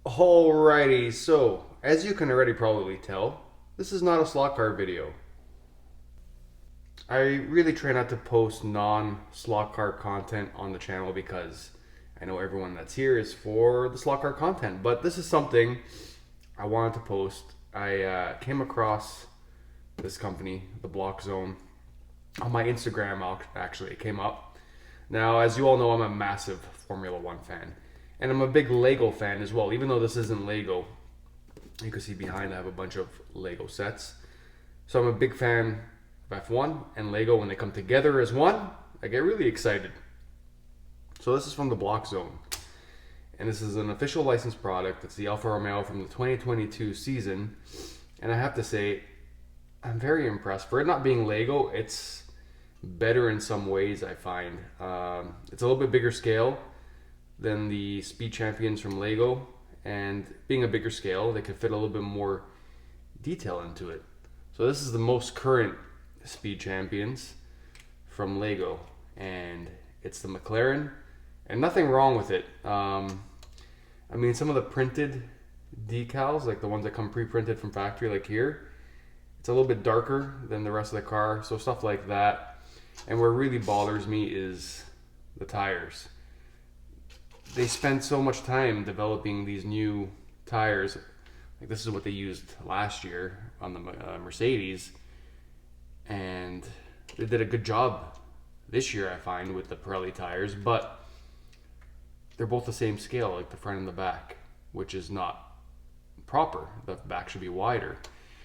Alrighty, so as you can already probably tell, this is not a slot car video. I really try not to post non-slot car content on the channel because I know everyone that's here is for the slot car content, but this is something I wanted to post. I came across this company, the Block Zone, on my Instagram. Actually, it came up. Now, as you all know, I'm a massive Formula One fan. And I'm a big Lego fan as well. Even though this isn't Lego, you can see behind I have a bunch of Lego sets. So I'm a big fan of F1 and Lego. When they come together as one, I get really excited. So this is from the Block Zone. And this is an official licensed product. It's the Alfa Romeo from the 2022 season. And I have to say, I'm very impressed. For it not being Lego, it's better in some ways, I find. It's a little bit bigger scale than the Speed Champions from Lego, and being a bigger scale, they could fit a little bit more detail into it. So this is the most current Speed Champions from Lego, and it's the McLaren, and nothing wrong with it. I mean, some of the printed decals, like the ones that come pre-printed from factory, like here, it's a little bit darker than the rest of the car, so stuff like that. And what really bothers me is the tires. They spent so much time developing these new tires. Like this is what they used last year on the Mercedes, and they did a good job this year, I find, with the Pirelli tires, but they're both the same scale, like the front and the back, which is not proper. The back should be wider.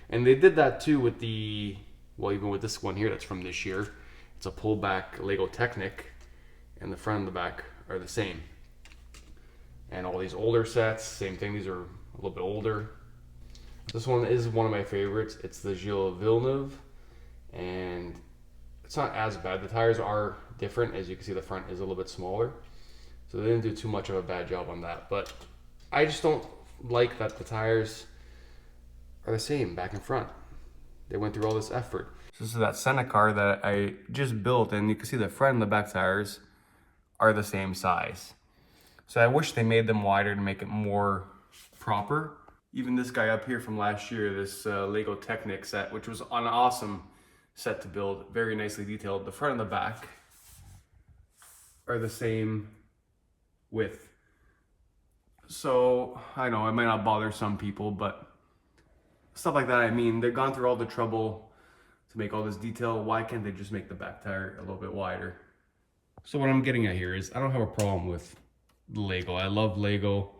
And they did that too with the, well, even with this one here that's from this year. It's a pullback Lego Technic, and the front and the back are the same. And all these older sets, same thing. These are a little bit older. This one is one of my favorites. It's the Gilles Villeneuve, and it's not as bad. The tires are different. As you can see, the front is a little bit smaller. So they didn't do too much of a bad job on that. But I just don't like that the tires are the same back and front. They went through all this effort. So this is that Senna car that I just built, and you can see the front and the back tires are the same size. So I wish they made them wider to make it more proper. Even this guy up here from last year, this Lego Technic set, which was an awesome set to build, very nicely detailed. The front and the back are the same width. So I know it might not bother some people, but stuff like that, I mean, they've gone through all the trouble to make all this detail. Why can't they just make the back tire a little bit wider? So what I'm getting at here is I don't have a problem with Lego. I love Lego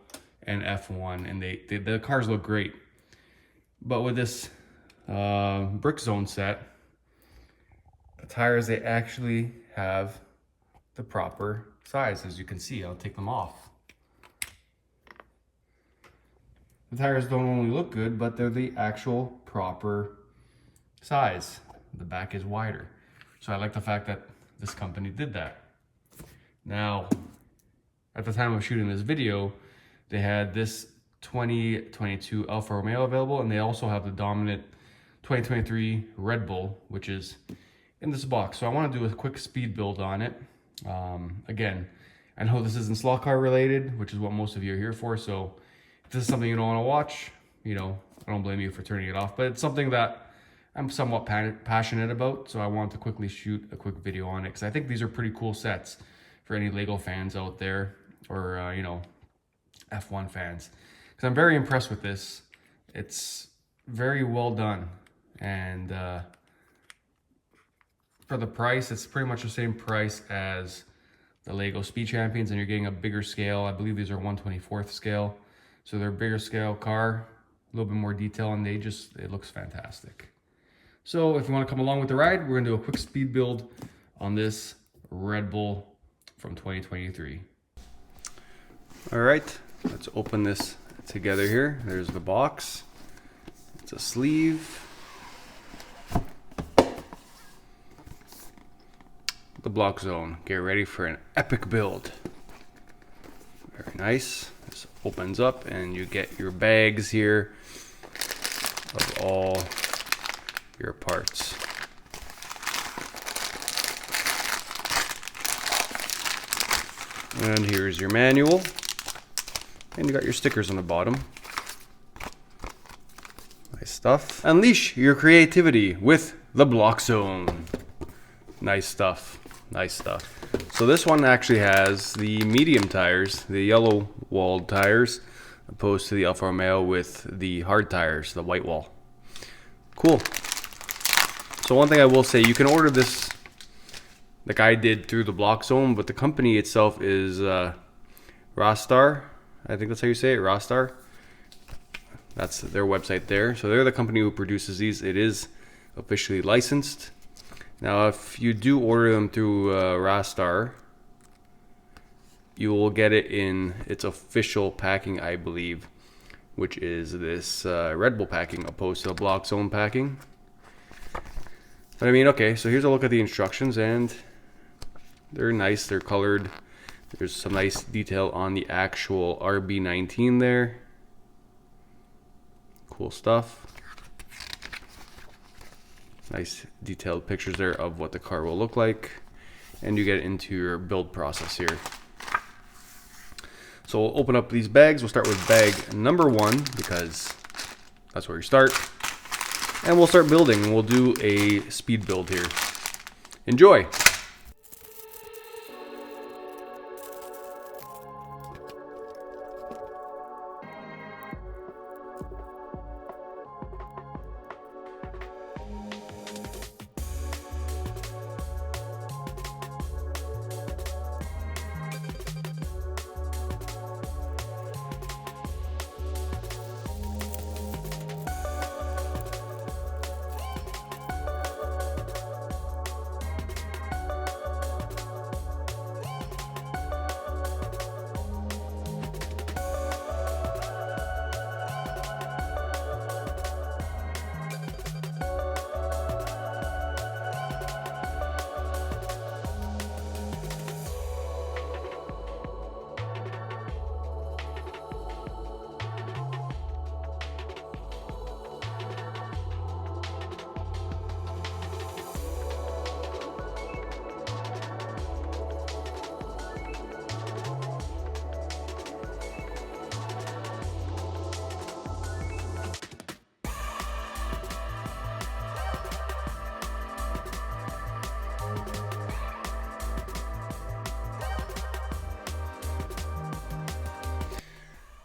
and F1, and the cars look great. But with this Brick Zone set, the tires, they actually have the proper size. As you can see, I'll take them off. The tires don't only look good, but they're the actual proper size. The back is wider. So I like the fact that this company did that. Now, at the time of shooting this video, they had this 2022 Alfa Romeo available, and they also have the dominant 2023 Red Bull, which is in this box. So I want to do a quick speed build on it. Again, I know this isn't slot car related, which is what most of you are here for. So if this is something you don't want to watch, you know, I don't blame you for turning it off. But it's something that I'm somewhat passionate about. So I wanted to quickly shoot a quick video on it, because I think these are pretty cool sets for any Lego fans out there, or you know, F1 fans, because I'm very impressed with this. It's very well done, and for the price, it's pretty much the same price as the Lego Speed Champions, and you're getting a bigger scale. I believe these are 1/24th scale, so they're a bigger scale car, a little bit more detail, and it looks fantastic. So if you want to come along with the ride, we're gonna do a quick speed build on this Red Bull from 2023. All right, let's open this together here. There's the box. It's a sleeve. The Block Zone. Get ready for an epic build. Very nice. This opens up and you get your bags here of all your parts. And here's your manual. And you got your stickers on the bottom. Nice stuff. Unleash your creativity with the Block Zone. Nice stuff. Nice stuff. So this one actually has the medium tires, the yellow walled tires, opposed to the Alfa Romeo with the hard tires, the white wall. Cool. So one thing I will say, you can order this like I did through the Block Zone, but the company itself is Rostar. I think that's how you say it, Rostar. That's their website there. So they're the company who produces these. It is officially licensed. Now, if you do order them through Rostar, you will get it in its official packing, I believe, which is this Red Bull packing opposed to the Block Zone packing. But I mean, okay, so here's a look at the instructions, and they're nice. They're colored. There's some nice detail on the actual RB19 there. Cool stuff. Nice detailed pictures there of what the car will look like. And you get into your build process here. So we'll open up these bags. We'll start with bag number 1 because that's where you start. And we'll start building. We'll do a speed build here. Enjoy!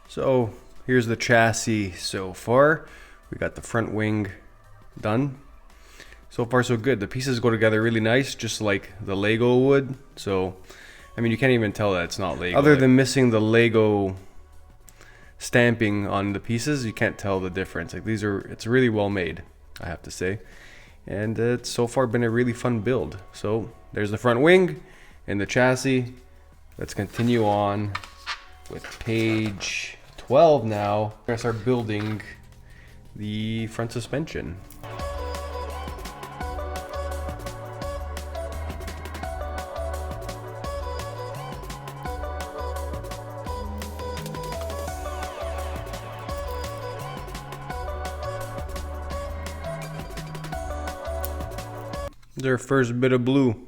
So here's the chassis so far. We got the front wing done. So far so good. The pieces go together really nice, just like the Lego would. So, I mean, you can't even tell that it's not Lego. Other than missing the Lego stamping on the pieces, you can't tell the difference. Like it's really well made, I have to say. And it's so far been a really fun build. So there's the front wing and the chassis. Let's continue on with page 12 now. We're gonna start building the front suspension. Their first bit of blue.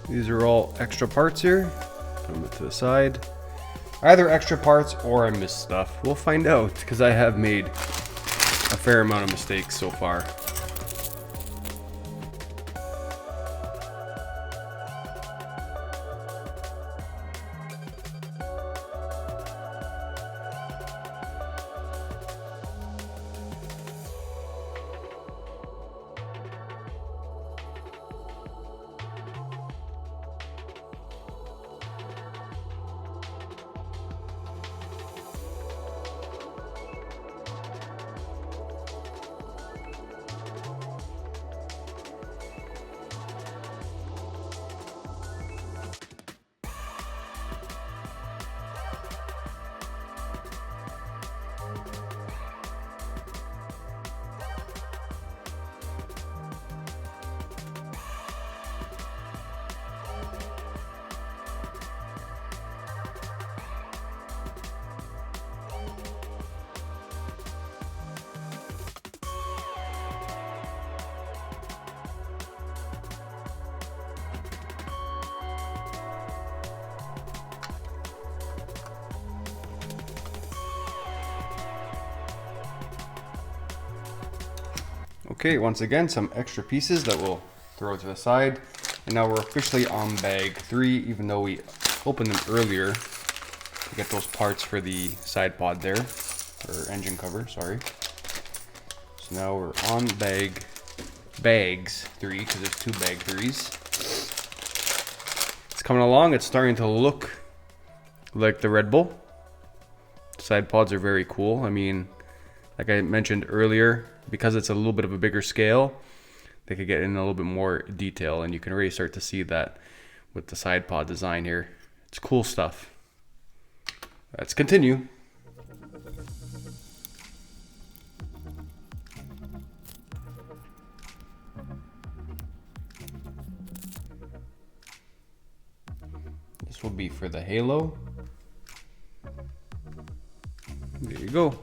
These are all extra parts here. Put them to the side. Either extra parts or I missed stuff. We'll find out, because I have made a fair amount of mistakes so far. Okay, once again, some extra pieces that we'll throw to the side. And now we're officially on bag 3, even though we opened them earlier to get those parts for the side pod there, or engine cover, sorry. So now we're on bags 3, because there's 2 bag 3s. It's coming along. It's starting to look like the Red Bull. Side pods are very cool. I mean, like I mentioned earlier, because it's a little bit of a bigger scale, they could get in a little bit more detail, and you can really start to see that with the side pod design here. It's cool stuff. Let's continue. This will be for the halo. There you go.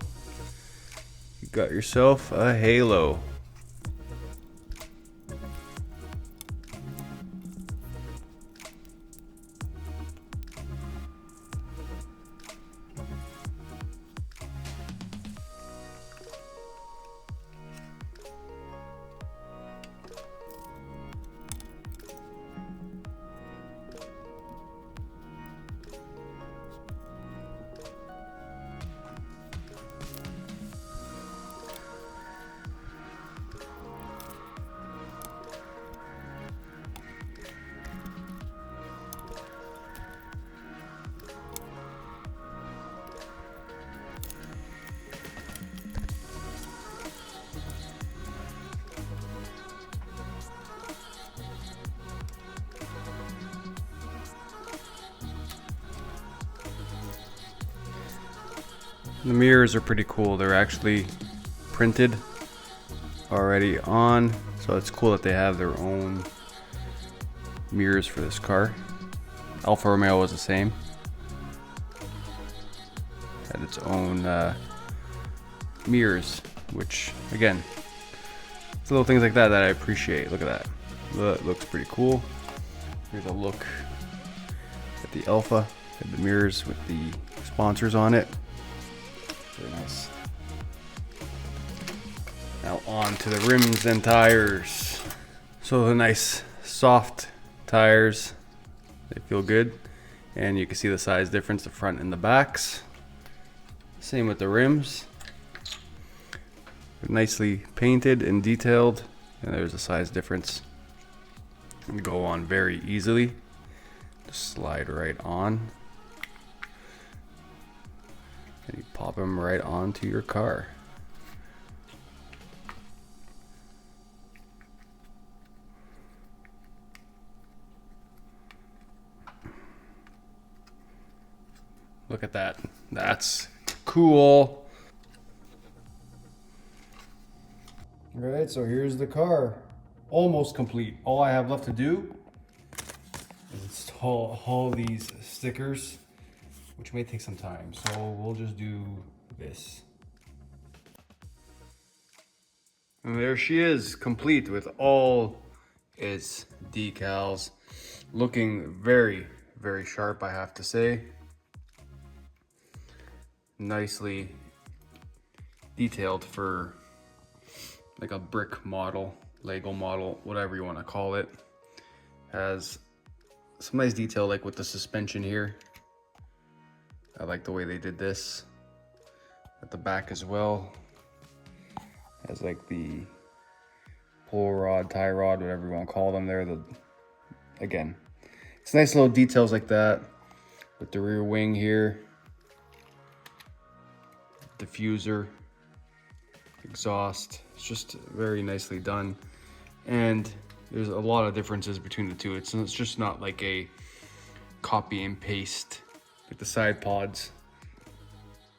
You got yourself a halo. The mirrors are pretty cool. They're actually printed already on, so it's cool that they have their own mirrors for this car. Alfa Romeo was the same. Had its own mirrors, which again, it's little things like that that I appreciate. Look at that. That looks pretty cool. Here's a look at the Alfa. Had the mirrors with the sponsors on it. Very nice. Now on to the rims and tires. So the nice soft tires, they feel good, and you can see the size difference, the front and the backs. Same with the rims. They're nicely painted and detailed, and there's a size difference. And go on very easily. Just slide right on. And you pop them right onto your car. Look at that. That's cool. All right, so here's the car. Almost complete. All I have left to do is install all these stickers, which may take some time, so we'll just do this. And there she is, complete with all its decals. Looking very, very sharp, I have to say. Nicely detailed for like a brick model, Lego model, whatever you want to call it. Has some nice detail like with the suspension here. I like the way they did this at the back as well. Has like the pull rod, tie rod, whatever you want to call them there. Again, it's nice little details like that with the rear wing here. Diffuser, exhaust. It's just very nicely done. And there's a lot of differences between the two. It's just not like a copy and paste. Like the side pods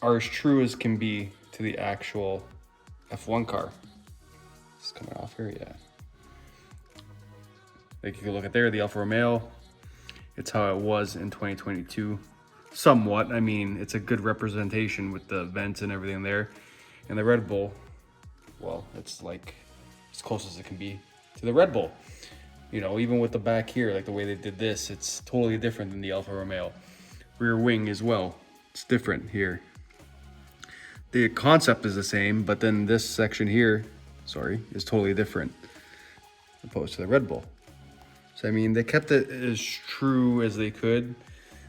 are as true as can be to the actual F1 car. It's coming off here, yeah. Like if you look at there, the Alfa Romeo, it's how it was in 2022. Somewhat, I mean, it's a good representation with the vents and everything there. And the Red Bull, well, it's like as close as it can be to the Red Bull. You know, even with the back here, like the way they did this, it's totally different than the Alfa Romeo. Rear wing as well, it's different here. The concept is the same, but then this section here, sorry, is totally different opposed to the Red Bull. So I mean, they kept it as true as they could.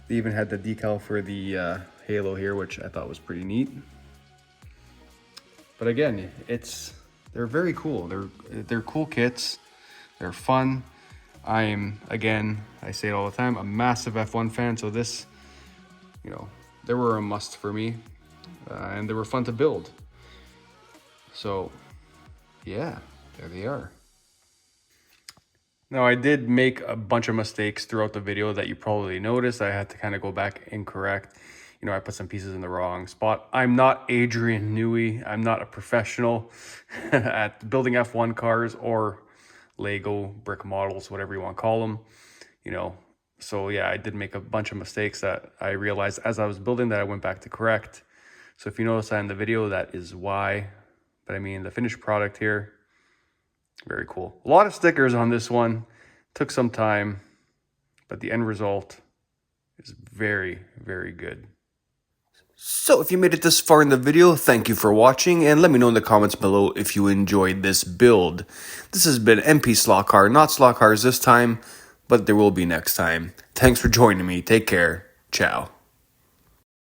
They even had the decal for the halo here, which I thought was pretty neat. But again, they're very cool. They're cool kits. They're fun. Again, I say it all the time, a massive F1 fan. So this, they were a must for me, and they were fun to build. So yeah, there they are. Now, I did make a bunch of mistakes throughout the video that you probably noticed. I had to kind of go back and correct. I put some pieces in the wrong spot. I'm not Adrian Newey. I'm not a professional at building F1 cars or Lego brick models, whatever you want to call them. So yeah, I did make a bunch of mistakes that I realized as I was building that I went back to correct. So if you notice that in the video, that is why. But I mean, the finished product here, very cool. A lot of stickers on this one. Took some time, but the end result is very, very good. So if you made it this far in the video, thank you for watching, and let me know in the comments below if you enjoyed this build. This has been MP Slot Car, not Slot Cars this time, but there will be next time. Thanks for joining me. Take care. Ciao.